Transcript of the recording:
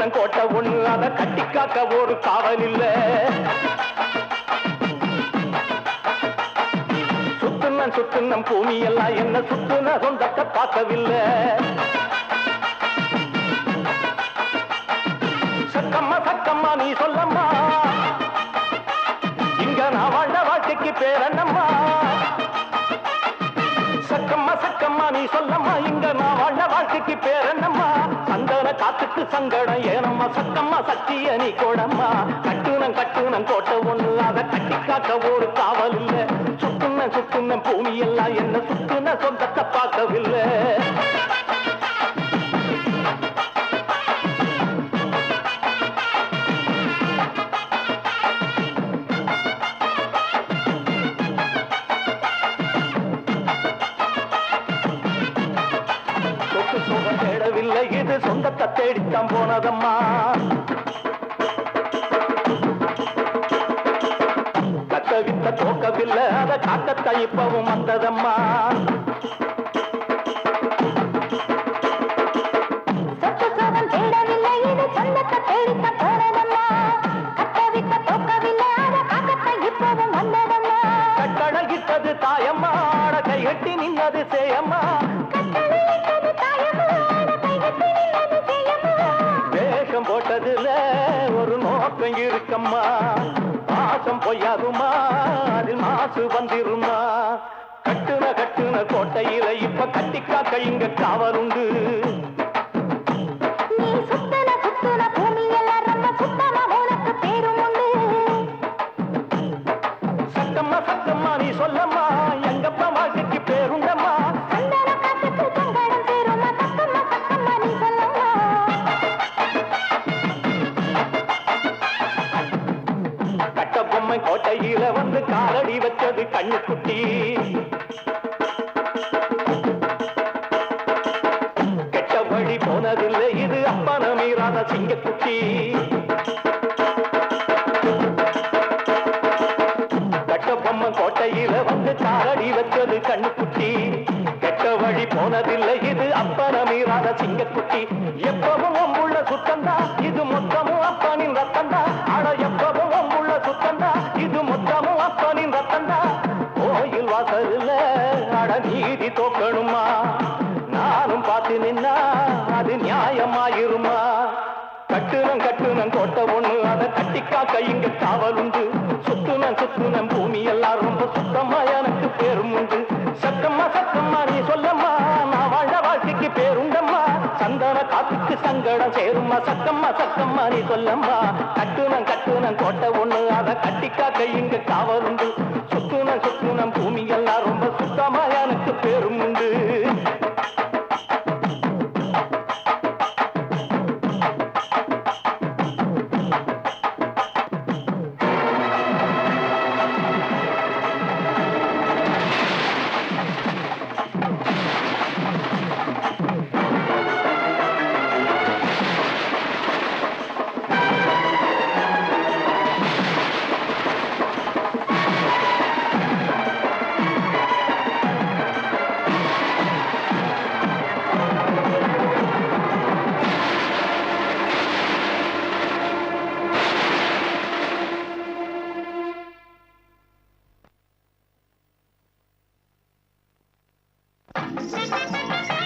கட்டுனம் கோட்டை ஒண்ணு அதை கட்டி காக்க ஒரு காவல் இல்ல. சுத்துனம் பூமி எல்லாம் என்ன சுத்துன சொந்தத்தை பார்க்கவில்லை. சக்கம்மா சக்கம்மா நீ சொல்லம்மா, இங்க நான் வாழ்ந்த வாழ்க்கைக்கு பேரண்ணம்மா. சக்கம்மா சக்கம்மா நீ சொல்லம்மா, இங்க நான் வாழ்ந்த வாழ்க்கைக்கு பேரண்ணம்மா. சந்தன காத்துக்கு சங்கடம் ஏனம்மா, சக்கம்மா சக்திய நீ கோடம்மா. கட்டுனம் கோட்டை ஒண்ணு அதை கட்டி காக்க ஒரு காவல் இல்ல. சுத்துன பூமி எல்லாம் என்ன சுத்துன சொந்தத்தை பார்க்கவில்லை. தேடவில்லை இது சொந்தத்தை தேடித்தான் போனதம்மா. கத்தவித்த தோக்கவில்லை அதை காக்கத்தை இப்பவும் வந்ததம்மா. கட்டழகித்தது தாயம்மா, கைகட்டி நின்னது சேயம்மா. வேஷம் போட்டதுல ஒரு நோக்கம் இருக்கம்மா, பாசம் பொய்யாகுமா அதில் மாசு வந்திருமா. கட்டுன கோட்டையில இப்ப கட்டி காக்க இங்க காவலுண்டு. சக்கம்மா சக்கம்மா நீ சொல்லம்மா, எங்கப்பா வாழ்க்கைக்கு பேருண்டம்மா. கட்டபொம்மை கோட்டையில வந்து காலடி வச்சது கண்ணுக்குட்டி. கெட்ட வழி போனதில்லை இது அப்பன மீறாத சிங்கக்குட்டி. கட்டபொம்மை கோட்டையில வந்து காலடி வச்சது கண்ணுக்குட்டி. கெட்ட வழி போனதில்லை இது அப்பன மீறாத சிங்கக்குட்டி. எப்பவும் உள்ள சுத்தந்தா இது மொத்தமும் அப்பனின் ரத்தந்தா. ஆட எப்பவும் உள்ள சுத்தந்தா இது மொத்தமும் அப்பனின் ரத்தந்தா. கோயில் வாசல்ல அட நீதி தோக்கணுமா, நானும் பார்த்து நின்னா அது நியாயமாயிருமா. கட்டுனம் கோட்டை ஒண்ணு அதை கட்டி காக்க இங்க காவலுண்டு. சுத்துனம் பூமி எல்லாம் ரொம்ப சுத்தமா எனக்கு பேரும் உண்டு. சக்கம்மா சக்கம்மா நீ சொல்லம்மா, நான் வாழ்ந்த வாழ்க்கைக்கு பேருண்டம்மா. சந்தன காத்துக்கு சங்கடம் சேருமா, சக்கம்மா சக்கம்மா நீ சொல்லம்மா. கட்டுனம் கோட்டை ஒண்ணு அதை கட்டி காக்க இங்க காவலுண்டு. சுத்துனம் பூமி எல்லாம் ரொம்ப சுத்தமா எனக்கு பேரும் உண்டு. Thank you.